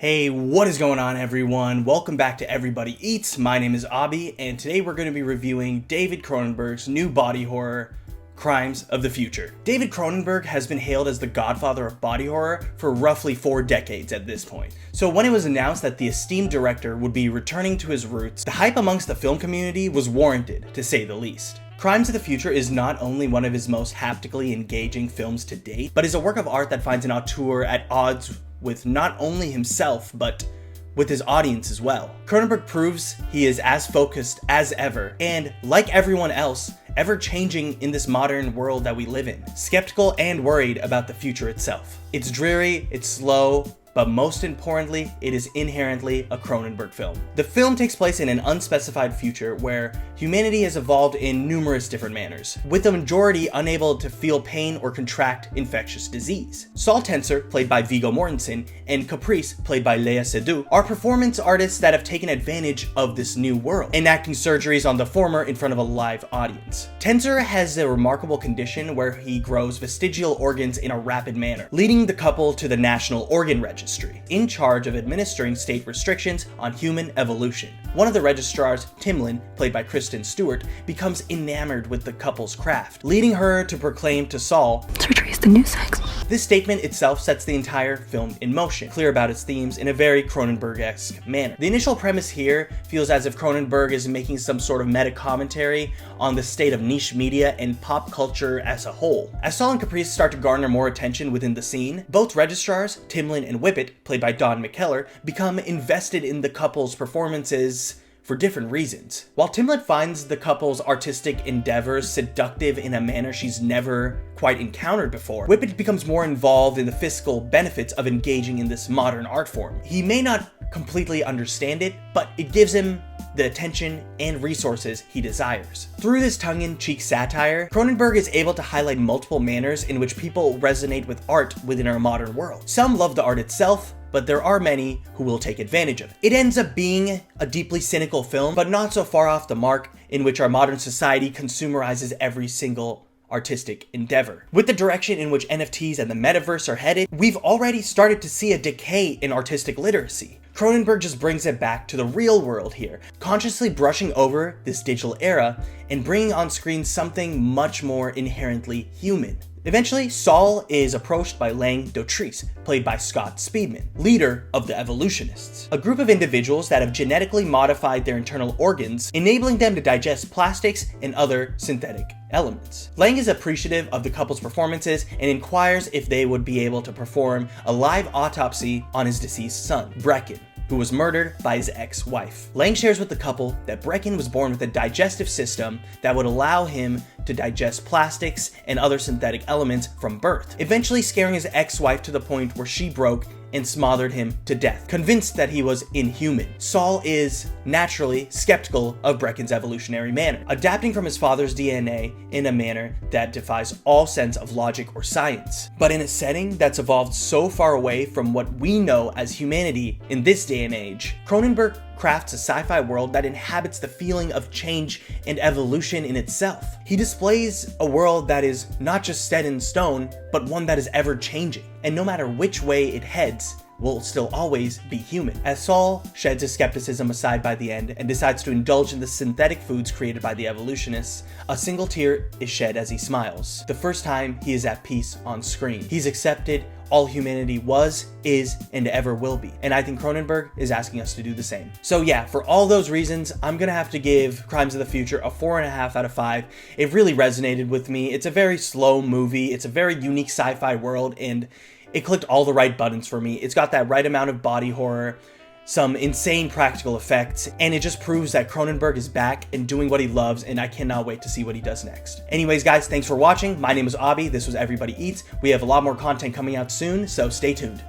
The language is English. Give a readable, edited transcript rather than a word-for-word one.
Hey, what is going on everyone? Welcome back to Everybody Eats. My name is Abi, and today we're going to be reviewing David Cronenberg's new body horror, Crimes of the Future. David Cronenberg has been hailed as the godfather of body horror for roughly 4 decades at this point. So when it was announced that the esteemed director would be returning to his roots, the hype amongst the film community was warranted, to say the least. Crimes of the Future is not only one of his most haptically engaging films to date, but is a work of art that finds an auteur at odds with not only himself, but with his audience as well. Cronenberg proves he is as focused as ever, and like everyone else, ever changing in this modern world that we live in, skeptical and worried about the future itself. It's dreary, it's slow, but most importantly, it is inherently a Cronenberg film. The film takes place in an unspecified future where humanity has evolved in numerous different manners, with the majority unable to feel pain or contract infectious disease. Saul Tenser, played by Viggo Mortensen, and Caprice, played by Léa Seydoux, are performance artists that have taken advantage of this new world, enacting surgeries on the former in front of a live audience. Tenser has a remarkable condition where he grows vestigial organs in a rapid manner, leading the couple to the National Organ Registry, in charge of administering state restrictions on human evolution. One of the registrars, Timlin, played by Kristen Stewart, becomes enamored with the couple's craft, leading her to proclaim to Saul, "Surgery is the new sex." This statement itself sets the entire film in motion, clear about its themes in a very Cronenberg-esque manner. The initial premise here feels as if Cronenberg is making some sort of meta-commentary on the state of niche media and pop culture as a whole. As Saul and Caprice start to garner more attention within the scene, both registrars, Timlin and Whippet, played by Don McKellar, become invested in the couple's performances for different reasons. While Timlin finds the couple's artistic endeavors seductive in a manner she's never quite encountered before, Whippet becomes more involved in the fiscal benefits of engaging in this modern art form. He may not completely understand it, but it gives him the attention and resources he desires. Through this tongue-in-cheek satire, Cronenberg is able to highlight multiple manners in which people resonate with art within our modern world. Some love the art itself, but there are many who will take advantage of it. It ends up being a deeply cynical film, but not so far off the mark, in which our modern society consumerizes every single artistic endeavor. With the direction in which NFTs and the metaverse are headed, we've already started to see a decay in artistic literacy. Cronenberg just brings it back to the real world here, consciously brushing over this digital era and bringing on screen something much more inherently human. Eventually, Saul is approached by Lang Dotrice, played by Scott Speedman, leader of the Evolutionists, a group of individuals that have genetically modified their internal organs, enabling them to digest plastics and other synthetic elements. Lang is appreciative of the couple's performances and inquires if they would be able to perform a live autopsy on his deceased son, Brecken, who was murdered by his ex-wife. Lang shares with the couple that Brecken was born with a digestive system that would allow him to digest plastics and other synthetic elements from birth, eventually scaring his ex-wife to the point where she broke and smothered him to death, convinced that he was inhuman. Saul is naturally skeptical of Brecken's evolutionary manner, adapting from his father's DNA in a manner that defies all sense of logic or science. But in a setting that's evolved so far away from what we know as humanity in this day and age, Cronenberg crafts a sci-fi world that inhabits the feeling of change and evolution in itself. He displays a world that is not just set in stone, but one that is ever changing, and no matter which way it heads, will still always be human. As Saul sheds his skepticism aside by the end and decides to indulge in the synthetic foods created by the evolutionists, a single tear is shed as he smiles. The first time he is at peace on screen. He's accepted all humanity was, is, and ever will be. And I think Cronenberg is asking us to do the same. So yeah, for all those reasons, I'm gonna have to give Crimes of the Future a 4.5 out of 5. It really resonated with me. It's a very slow movie. It's a very unique sci-fi world, and it clicked all the right buttons for me. It's got that right amount of body horror, some insane practical effects, and it just proves that Cronenberg is back and doing what he loves, and I cannot wait to see what he does next. Anyways, guys, thanks for watching. My name is Abi. This was Everybody Eats. We have a lot more content coming out soon, so stay tuned.